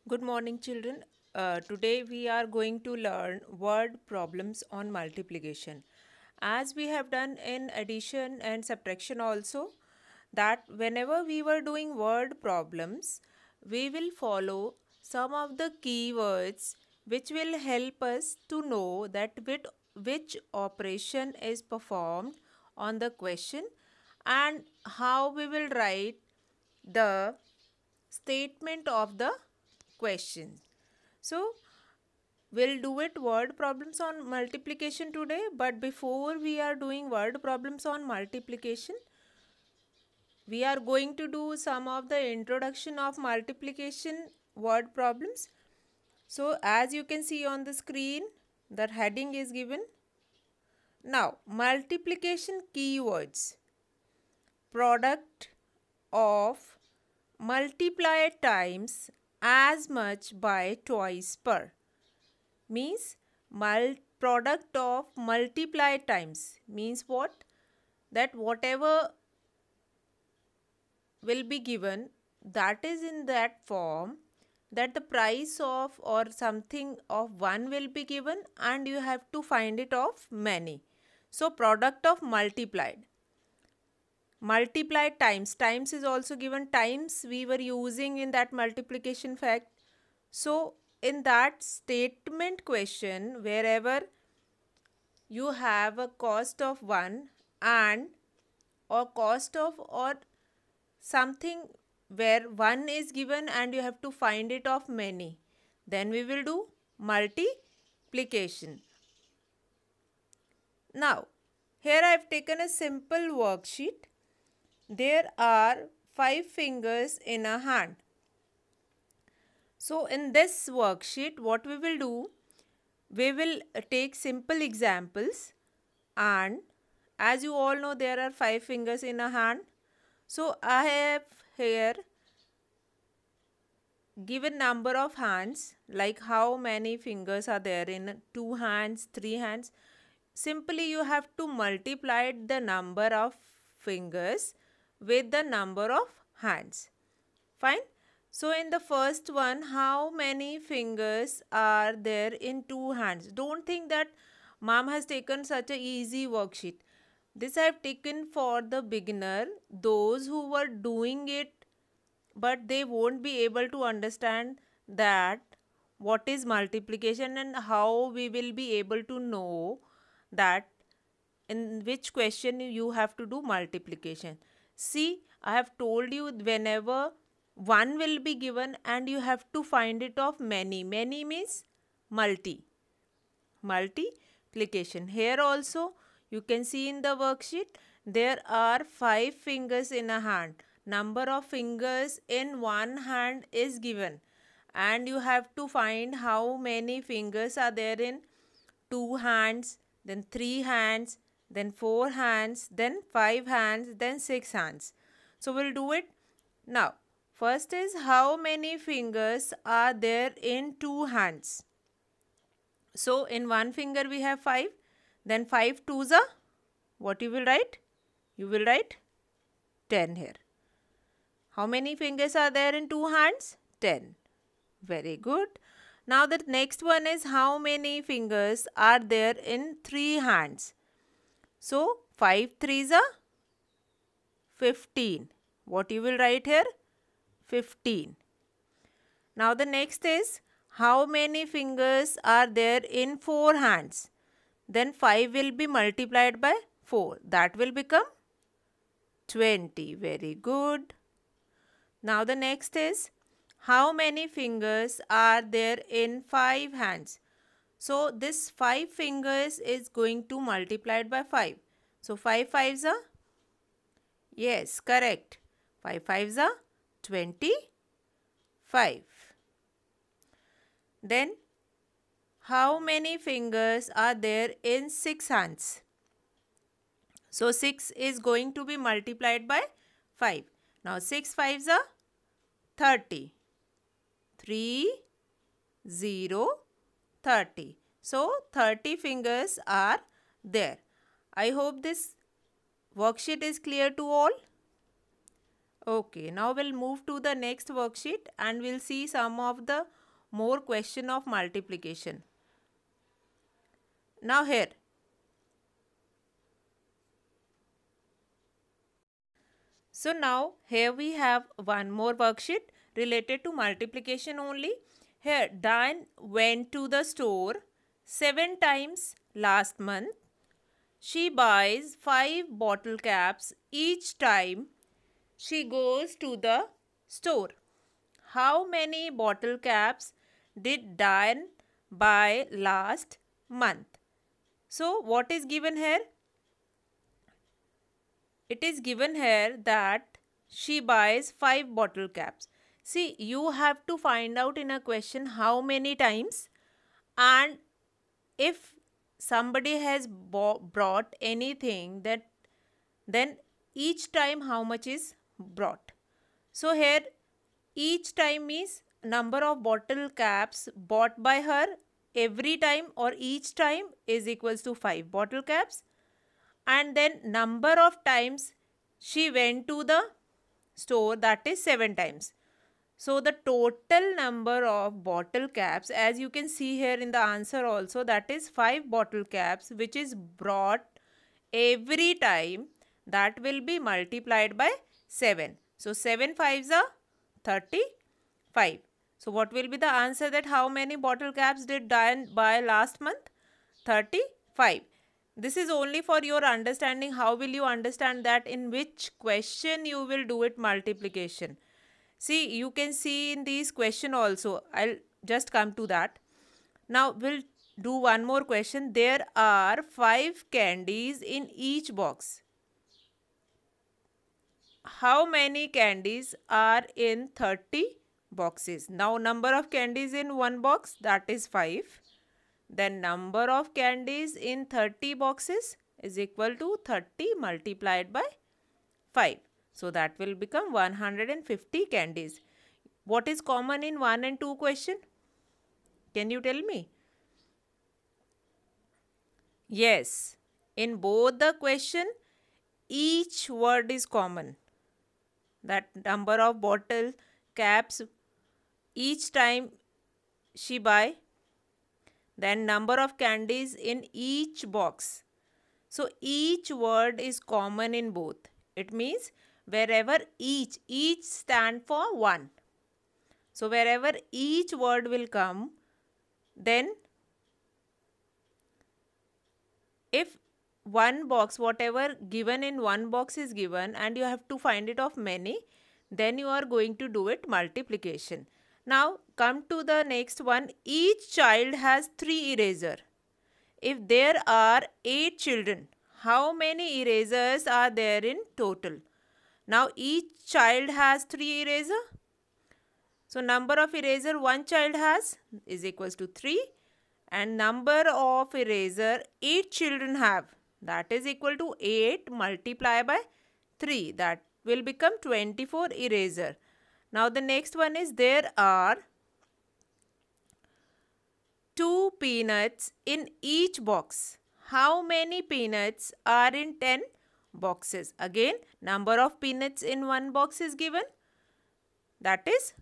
Good morning, children. Today we are going to learn word problems on multiplication. As we have done in addition and subtraction also, that whenever we were doing word problems, we will follow some of the keywords which will help us to know that which operation is performed on the question and how we will write the statement of the question. So, we'll do it word problems on multiplication today, but before we are doing word problems on multiplication, we are going to do some of the introduction of multiplication word problems. So, as you can see on the screen, the heading is given. Now, multiplication keywords. Product of multiply times as much by twice per means product of multiply times means what, that whatever will be given, that is in that form that the price of or something of one will be given and you have to find it of many. So product of multiply times is also given, times we were using in that multiplication fact. So in that statement question, wherever you have a cost of 1 and or cost of or something where 1 is given and you have to find it of many, then we will do multiplication. Now here I have taken a simple worksheet. There are 5 fingers in a hand. So in this worksheet what we will do, we will take simple examples, and as you all know there are 5 fingers in a hand. So I have here given number of hands, like how many fingers are there in 2 hands, 3 hands. Simply you have to multiply the number of fingers with the number of hands. Fine. So in the first one, how many fingers are there in 2 hands? Don't think that mom has taken such a easy worksheet. This I have taken for the beginner, those who were doing it but they won't be able to understand that what is multiplication and how we will be able to know that in which question you have to do multiplication. See, I have told you whenever one will be given and you have to find it of many. Many means multiplication. Here also you can see in the worksheet there are 5 fingers in a hand. Number of fingers in one hand is given and you have to find how many fingers are there in 2 hands, then 3 hands, then 4 hands, then 5 hands, then 6 hands. So we'll do it now. First is how many fingers are there in 2 hands. So in one finger we have 5, then 5 twos are, what you will write? You will write 10 here. How many fingers are there in 2 hands? 10. Very good. Now the next one is how many fingers are there in 3 hands. So 5 threes are 15. What you will write here? 15. Now the next is how many fingers are there in 4 hands. Then 5 will be multiplied by 4. That will become 20. Very good. Now the next is how many fingers are there in 5 hands. So this 5 fingers is going to multiplied by 5. So 5 fives are, yes, correct. 5 fives are 25. Then how many fingers are there in 6 hands? So 6 is going to be multiplied by 5. Now 6 fives are 30. 3, 0, 30. So 30 fingers are there. I hope this worksheet is clear to all. Okay, now we'll move to the next worksheet and we'll see some of the more question of multiplication. Now here, so now here we have one more worksheet related to multiplication only. Here, Diane went to the store 7 times last month. She buys 5 bottle caps each time she goes to the store. How many bottle caps did Diane buy last month? So, what is given here? It is given here that she buys 5 bottle caps. See, you have to find out in a question how many times, and if somebody has brought anything, that then each time how much is brought. So here each time means number of bottle caps bought by her every time or each time is equals to 5 bottle caps, and then number of times she went to the store, that is 7 times. So the total number of bottle caps, as you can see here in the answer also, that is 5 bottle caps which is brought every time, that will be multiplied by 7. So 7 fives are 35. So what will be the answer, that how many bottle caps did Diane buy last month? 35. This is only for your understanding. How will you understand that in which question you will do it multiplication? See, you can see in these question also. I'll just come to that. Now we'll do one more question. There are 5 candies in each box. How many candies are in 30 boxes? Now number of candies in one box, that is 5. Then number of candies in 30 boxes is equal to 30 multiplied by 5. So that will become 150 candies. What is common in 1 and 2 question? Can you tell me? Yes, in both the question, each word is common. That number of bottle caps each time she buy, then number of candies in each box. So each word is common in both. It means wherever each stand for 1. So wherever each word will come, then if one box, whatever given in one box is given and you have to find it of many, then you are going to do it multiplication. Now come to the next one. Each child has 3 erasers. If there are 8 children, how many erasers are there in total? Now each child has 3 erasers. So number of eraser one child has is equals to 3, and number of eraser 8 children have, that is equal to 8 multiplied by 3, that will become 24 eraser. Now the next one is there are 2 peanuts in each box. How many peanuts are in 10 boxes? Again, number of peanuts in one box is given. That is,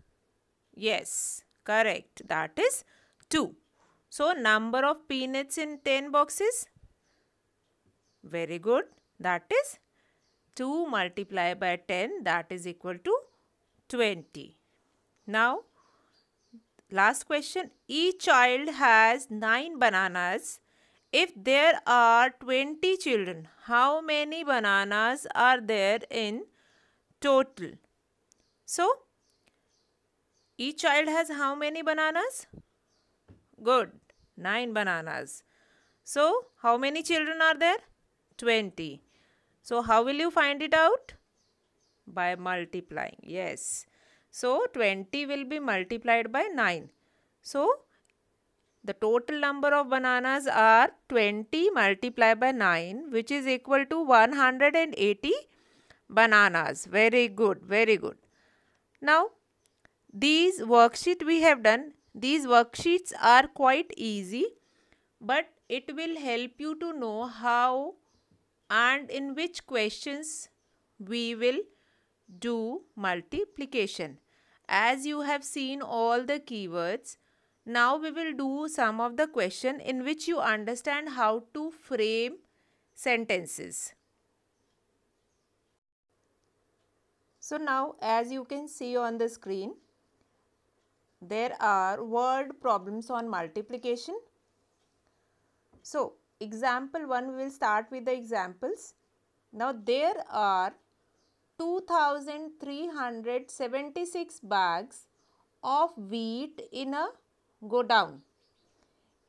yes, correct. That is 2. So, number of peanuts in 10 boxes? Very good. That is 2 multiplied by 10, that is equal to 20. Now, last question. Each child has 9 bananas. If there are 20 children, how many bananas are there in total? So, each child has how many bananas? Good, 9 bananas. So, how many children are there? 20. So, how will you find it out? By multiplying, yes. So, 20 will be multiplied by 9. So, the total number of bananas are 20 multiplied by 9, which is equal to 180 bananas. Very good, very good. Now, these worksheet we have done, these worksheets are quite easy, but it will help you to know how and in which questions we will do multiplication. As you have seen all the keywords, now we will do some of the question in which you understand how to frame sentences. So now as you can see on the screen, there are word problems on multiplication. So example 1, we will start with the examples. Now there are 2376 bags of wheat in a godown.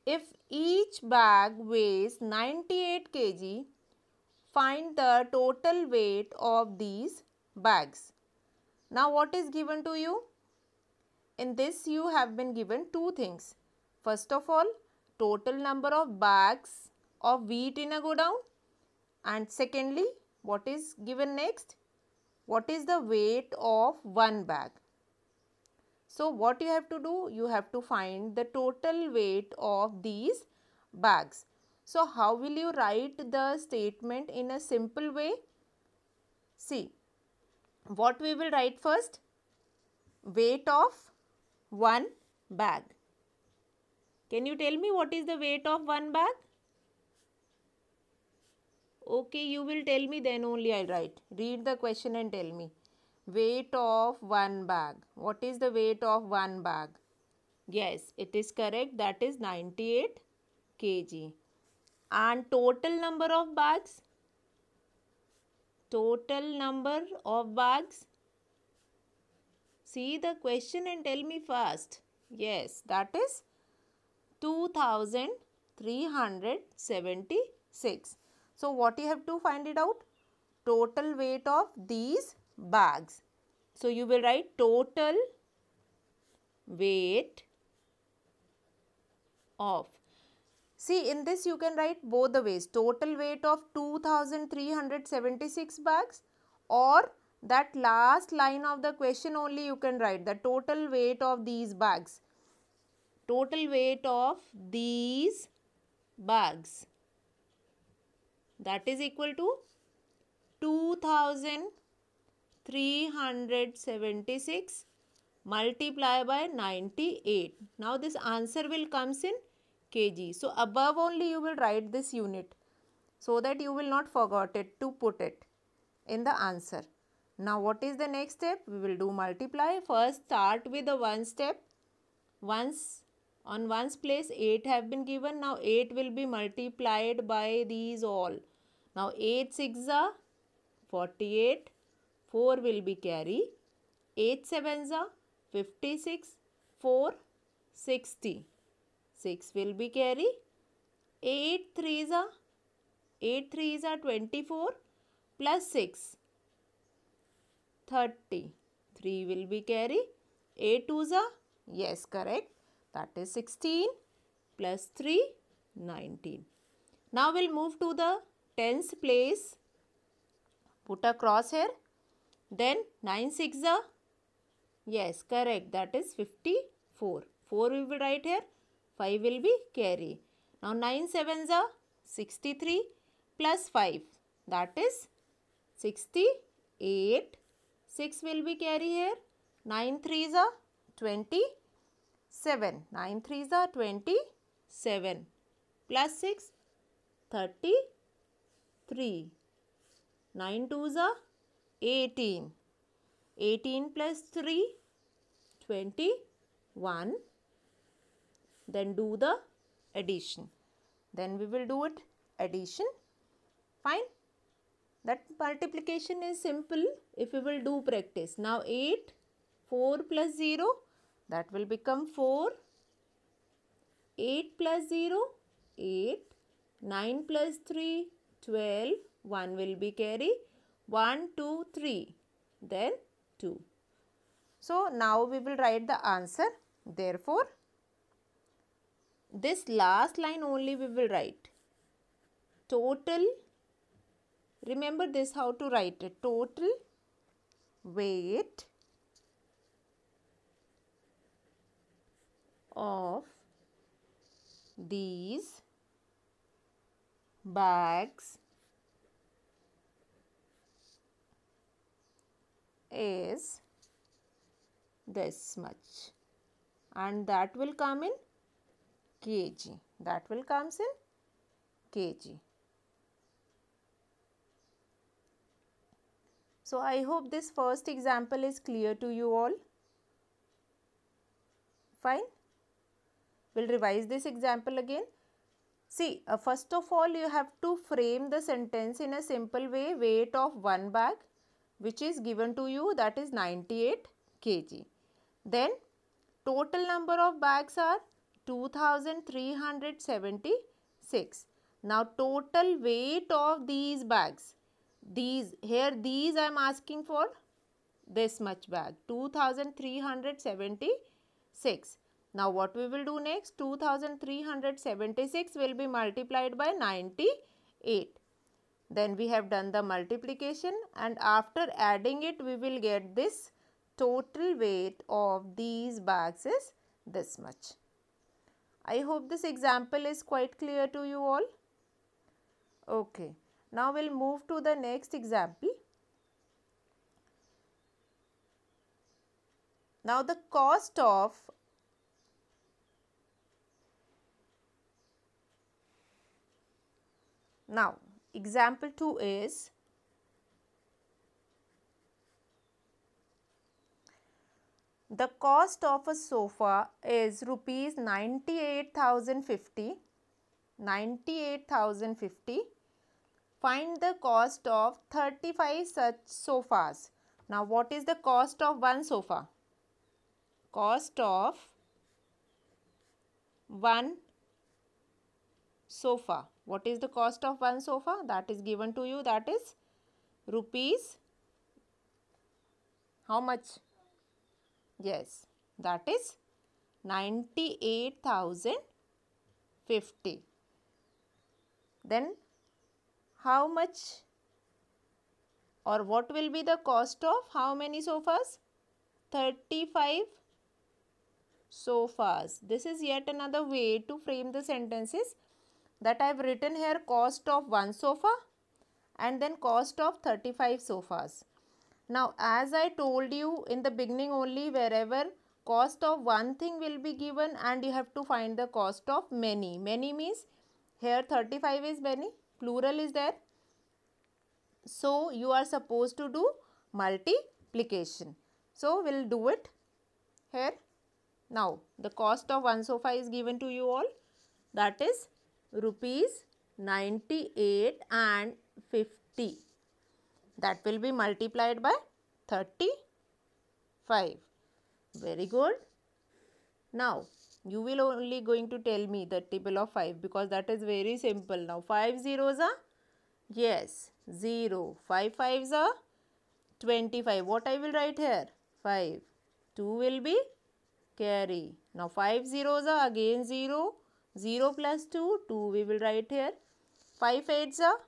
If each bag weighs 98 kg, find the total weight of these bags. Now what is given to you? In this you have been given two things. First of all, total number of bags of wheat in a godown, and secondly, what is given next? What is the weight of one bag? So what you have to do? You have to find the total weight of these bags. So how will you write the statement in a simple way? See, what we will write first? Weight of one bag. Can you tell me what is the weight of one bag? Okay, you will tell me, then only I'll write. Read the question and tell me. Weight of one bag. What is the weight of one bag? Yes, it is correct. That is 98 kg. And total number of bags? Total number of bags? See the question and tell me fast. Yes, that is 2376. So what you have to find it out? Total weight of these bags. So you will write total weight of. See, in this you can write both the ways. Total weight of 2376 bags, or that last line of the question only you can write the total weight of these bags. Total weight of these bags. That is equal to 2376 multiply by 98. Now this answer will comes in kg. So above only you will write this unit so that you will not forget it to put it in the answer. Now what is the next step? We will do multiply. First start with the one step. Once on one's place 8 have been given. Now 8 will be multiplied by these all. Now 8 6 are 48. 4 will be carry. 8 7s are 56. 4 60. 6 will be carry. 8 3s are 24 plus 6 30. 3 will be carry. 8 2s are, yes, correct, that is 16 plus 3 19. Now we'll move to the tens place. Put a cross here. Then 9 6 are, yes, correct, that is 54. 4 we will write here. 5 will be carry. Now 9 7s are 63 plus 5, that is 68. 6 will be carry here. 9 3s are 27. 9 3s are 27 plus 6 33. 9 2s are 18. 18 plus 3 21. Then do the addition. Then we will do it addition. Fine. That multiplication is simple if we will do practice. Now 8, 4 plus 0, that will become 4. 8 plus 0, 8. 9 plus 3, 12. 1 will be carry. 1, 2, 3. Then 2. So now we will write the answer. Therefore, this last line only we will write. Total, remember this how to write it. Total weight of these bags is this much, and that will come in kg. That will comes in kg. So I hope this first example is clear to you all. Fine. We'll revise this example again. See, first of all, you have to frame the sentence in a simple way. Weight of one bag which is given to you, that is 98 kg. Then total number of bags are 2376. Now total weight of these bags, these I am asking for this much bag, 2376. Now what we will do next? 2376 will be multiplied by 98. Then we have done the multiplication, and after adding it we will get this total weight of these bags is this much. I hope this example is quite clear to you all. Okay. Now we'll move to the next example. Now the cost of example 2 is the cost of a sofa is rupees 98,050. 98,050. Find the cost of 35 such sofas. Now what is the cost of one sofa? Cost of one sofa. What is the cost of one sofa? That is given to you, that is rupees how much? Yes, that is 98,050. Then how much or what will be the cost of how many sofas? 35 sofas. This is yet another way to frame the sentences, that I have written here cost of one sofa and then cost of 35 sofas. Now as I told you in the beginning only, wherever cost of one thing will be given and you have to find the cost of many. Many means here 35 is many, plural is there. So you are supposed to do multiplication. So we'll do it here. Now the cost of one sofa is given to you all, that is rupees 98 and 50. That will be multiplied by 35. Very good. Now you will only going to tell me the table of 5, because that is very simple. Now 5 zeros are, yes, 0. 5 fives are 25. What I will write here? 5. 2 will be carry. Now 5 zeros are again 0. 0 plus 2, 2 we will write here. 5 eights are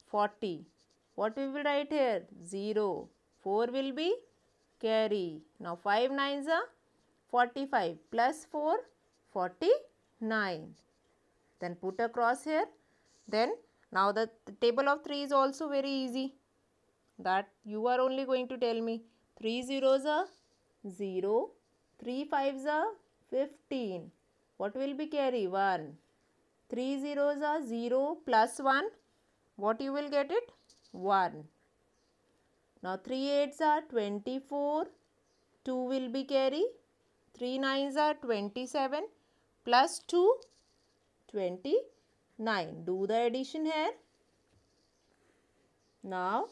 40. What we will write here? 0. 4 will be carry. Now 5 nines are 45 plus 4, 49. Then put a cross here. Then now the table of 3 is also very easy. That you are only going to tell me. 3 zeros are 0. 3 fives are 15. What will be carry? 1. 3 zeros are 0 plus 1. What you will get it? 1. Now 3 eights are 24. 2 will be carry. 3 nines are 27 plus 2, 29. Do the addition here. Now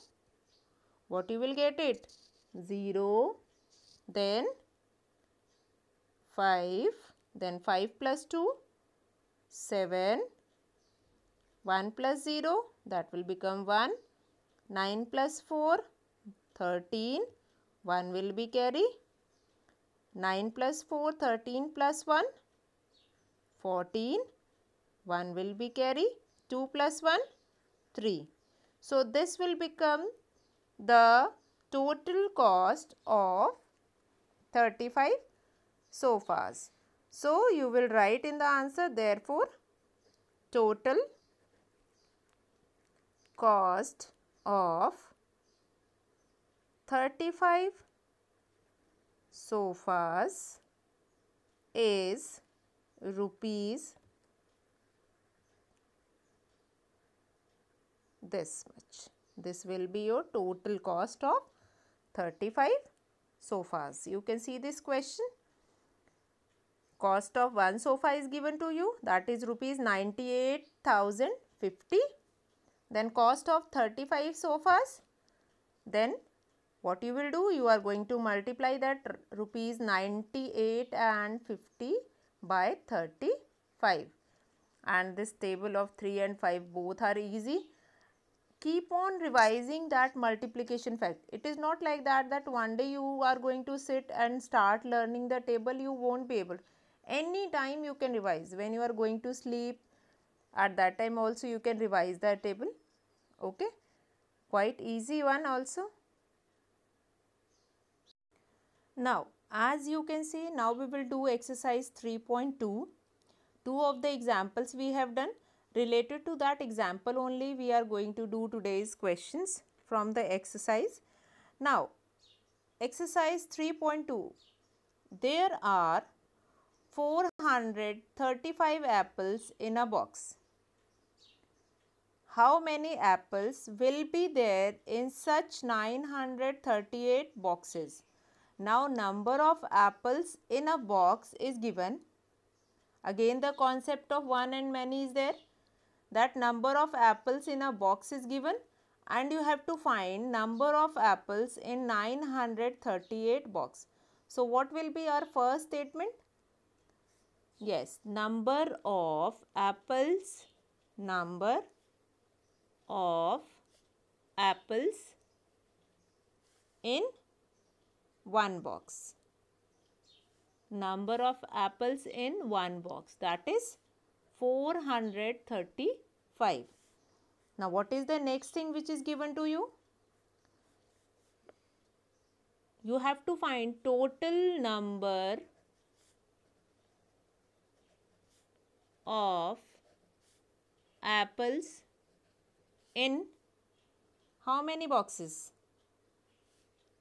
what you will get it? 0, then 5, then 5 plus 2, 7, 1 plus 0, that will become 1, 9 plus 4, 13, 1 will be carry, 9 plus 4, 13 plus 1, 14, 1 will be carry, 2 plus 1, 3. So this will become the total cost of 35 sofas. So you will write in the answer, therefore total cost of 35 sofas is rupees this much. This will be your total cost of 35 sofas. You can see this question. Cost of one sofa is given to you, that is rupees 98,050. Then cost of 35 sofas. Then what you will do? You are going to multiply that rupees 98 and 50 by 35. And this table of 3 and 5 both are easy. Keep on revising that multiplication fact. It is not like that one day you are going to sit and start learning the table, you won't be able. Any time you can revise. When you are going to sleep, at that time also you can revise that table. Okay, quite easy one also. Now as you can see, now we will do exercise 3.2. Two of the examples we have done. Related to that example only we are going to do today's questions from the exercise. Now exercise 3.2. There are 435 apples in a box. How many apples will be there in such 938 boxes? Now number of apples in a box is given. Again the concept of one and many is there. That number of apples in a box is given and you have to find number of apples in 938 box. So what will be our first statement? Yes, number of apples in one box. Number of apples in one box, that is 435. Now what is the next thing which is given to you? You have to find total number of apples in how many boxes?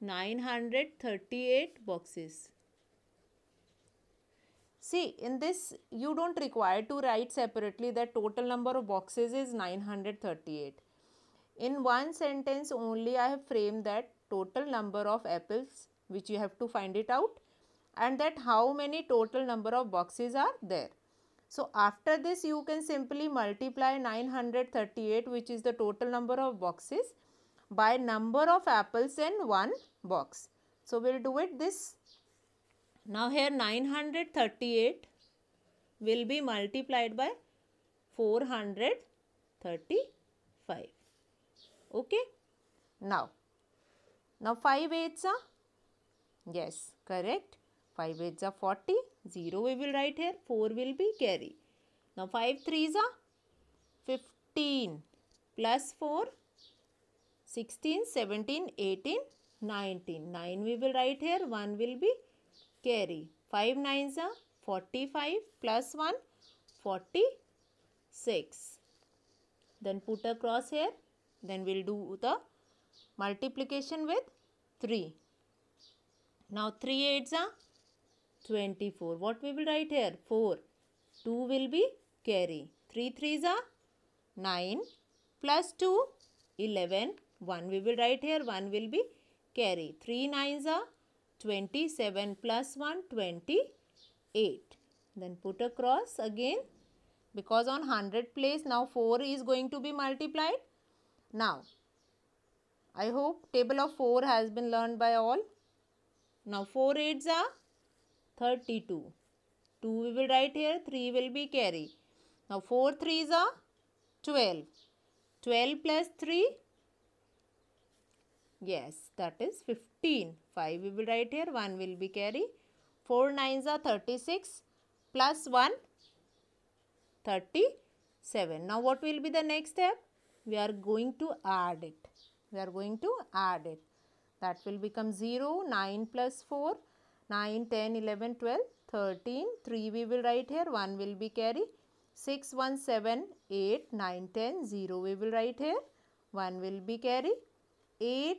938 boxes. See, in this you don't require to write separately that total number of boxes is 938. In one sentence only I have framed that total number of apples which you have to find it out and that how many total number of boxes are there. So after this you can simply multiply 938, which is the total number of boxes, by number of apples in one box. So we'll do it this. Now here 938 will be multiplied by 435. Okay. Now 5 8s are, yes, correct. 5 8s are 40. 0 we will write here. 4 will be carry. Now 5 3s are 15 plus 4, 16, 17, 18, 19. 9 we will write here. 1 will be carry. 5 9s are 45 plus 1, 46. Then put a cross here. Then we'll do the multiplication with 3. Now 3 8s are 24. What we will write here? 4. 2 will be carry. 3 3s are 9 plus 2, 11. 1 we will write here. 1 will be carry. 3 9s are 27 plus 1, 28. Then put a cross again, because on 100 place now 4 is going to be multiplied. Now I hope table of 4 has been learned by all. Now 4 8s are 32. 2 we will write here. 3 will be carry. Now 4 3s are 12. 12 plus 3, yes, that is 15. 5 we will write here. 1 will be carry. 4 9s are 36 plus 1, 37. Now what will be the next step? We are going to add it. That will become 0. 9 plus 4, 9, 10, 11, 12, 13. 3 we will write here. 1 will be carry. 6 1 7 8 9 10. 0 we will write here. 1 will be carry. 8,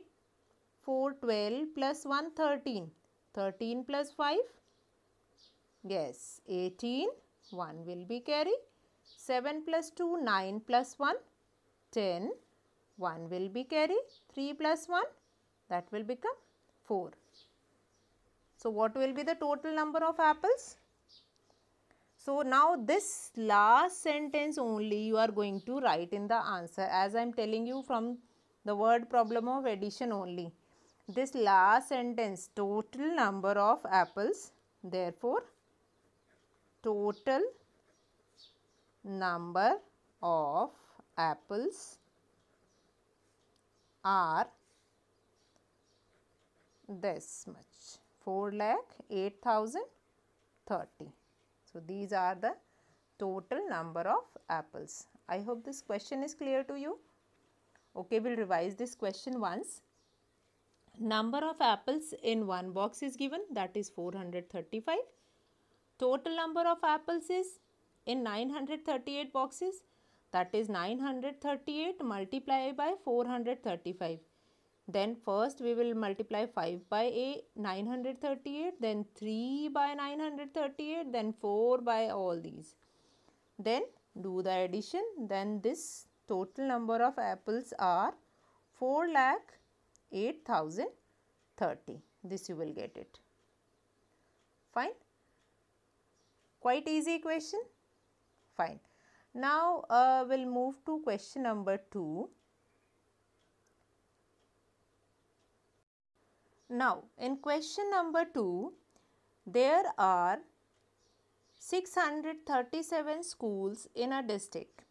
4, 12 plus 1, 13. 13 plus 5, yes, 18. 1 will be carry. 7 plus 2, 9 plus 1, 10. 1 will be carry. 3 plus 1, that will become 4. So, what will be the total number of apples? So, now this last sentence only you are going to write in the answer, as I am telling you from the word problem of addition only. This last sentence, total number of apples, therefore, total number of apples are this much, 4,08,030. So, these are the total number of apples. I hope this question is clear to you. Okay, we will revise this question once. Number of apples in one box is given, that is 435. Total number of apples is in 938 boxes, that is 938 multiplied by 435. Then first we will multiply 5 by 938, then 3 by 938, then 4 by all these. Then do the addition, then this total number of apples are 4,08,030. This you will get it. Fine. Quite easy question. Fine. Now we'll move to question number 2. Now in question number 2, there are 637 schools in a district.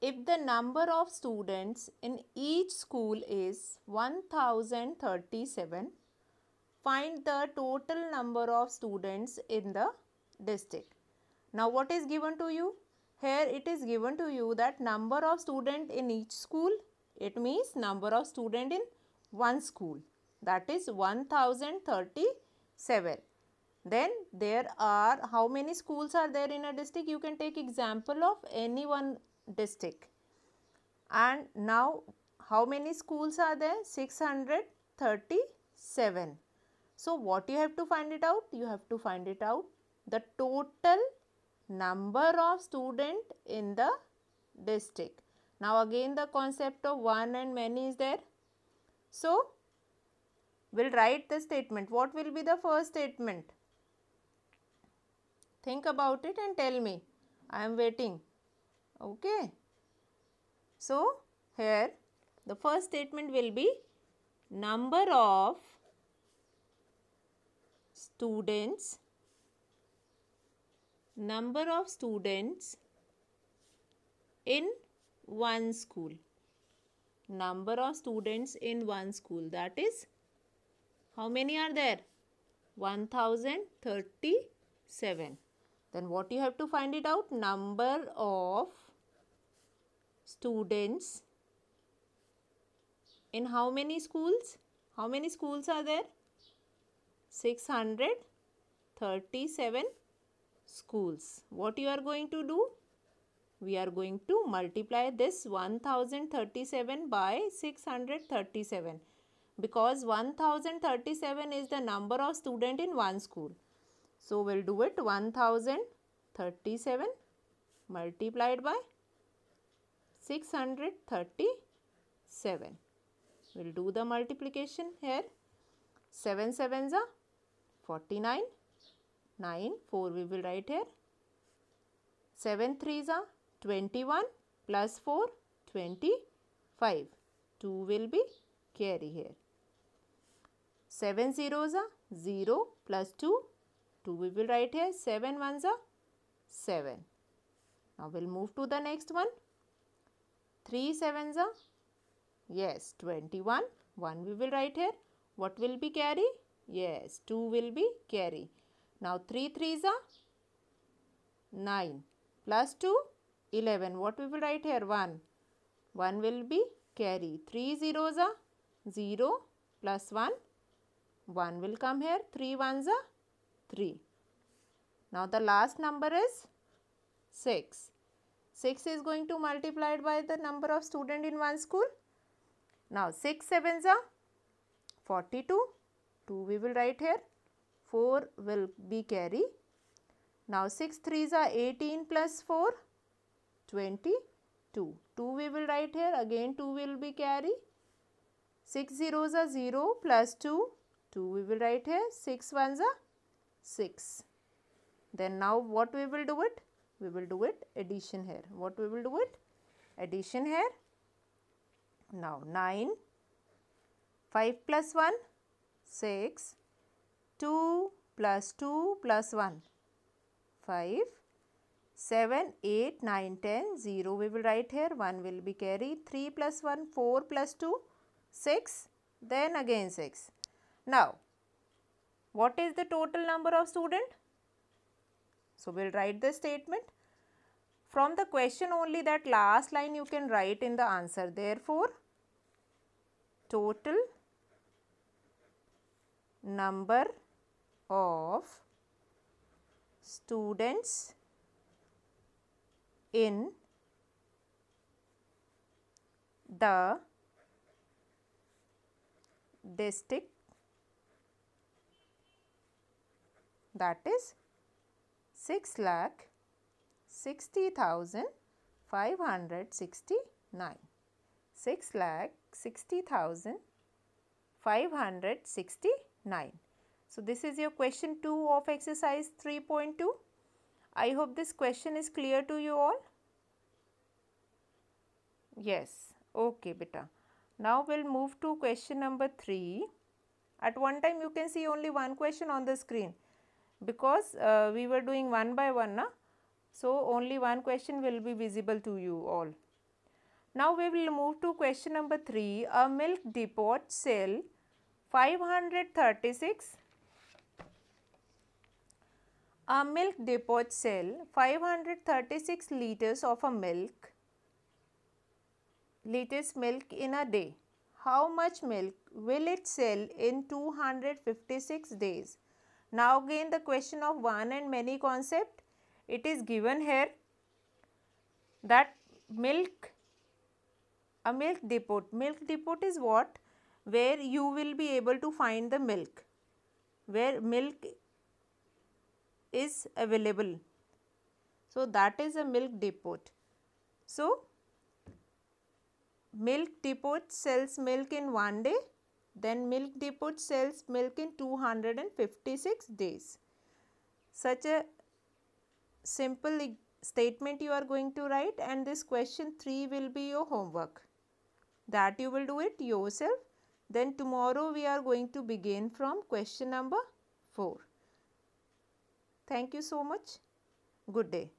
If the number of students in each school is 1037, find the total number of students in the district. Now what is given to you? Here it is given to you that number of student in each school, it means number of student in one school, that is 1037. Then there are, how many schools are there in a district? You can take example of any one district. And now how many schools are there? 637. So what you have to find it out? You have to find it out the total number of student in the district. Now again the concept of one and many is there. So we'll write the statement. What will be the first statement? Think about it and tell me. I am waiting. Okay. So here the first statement will be number of students in one school. Number of students in one school, that is, how many are there? 1037. Then what you have to find it out? Number of students in how many schools? How many schools are there? 637 schools. What you are going to do? We are going to multiply this 1037 by 637, because 1037 is the number of student in one school. So we'll do it 1037 multiplied by 637. We'll do the multiplication here. 7 sevens are 49. 9, 4 we will write here. 7 threes are 21 plus 4, 25. 2 will be carry here. 7 zeros are 0 plus 2, 2 we will write here. 7 ones are 7. Now we'll move to the next one. 3 sevens are, yes, 21. 1 we will write here. What will be carry? Yes, 2 will be carry. Now 3 threes are 9 plus 2, 11. What we will write here? 1. 1 will be carry. 3 zeros are 0 plus 1. 1 will come here. 3 ones are 3. Now the last number is 6. 6 is going to multiplied by the number of student in one school. Now 6 sevens are 42, 2 we will write here, 4 will be carry. Now 6 threes are 18 plus 4, 22, 2 we will write here, again 2 will be carry. 6 zeros are 0 plus 2, 2 we will write here, 6 ones are 6. Then now what we will do it? We will do it addition here. What we will do it? Addition here. Now 9, 5 plus 1, 6, 2 plus 2 plus 1, 5, 7, 8, 9, 10, 0 we will write here, 1 will be carried, 3 plus 1, 4 plus 2, 6, then again 6. Now, what is the total number of student? So, we will write the statement. From the question only, that last line you can write in the answer. Therefore, total number of students in the district, that is 6,60,569. 6,60,569. So, this is your question 2 of exercise 3.2. I hope this question is clear to you all. Yes, okay beta. Now, we will move to question number 3. At one time you can see only one question on the screen because we were doing one by one, na? So, only one question will be visible to you all. Now, we will move to question number 3. A milk depot sell 536. A milk depot sell 536 liters of a milk in a day. How much milk will it sell in 256 days? Now again the question of one and many concept. It is given here that a milk depot. Milk depot is what? Where you will be able to find the milk, where milk is available. So that is a milk depot. So milk depot sells milk in one day, then milk depot sells milk in 256 days. Such a simple statement you are going to write, and this question 3 will be your homework. That you will do it yourself. Then tomorrow we are going to begin from question number 4. Thank you so much. Good day.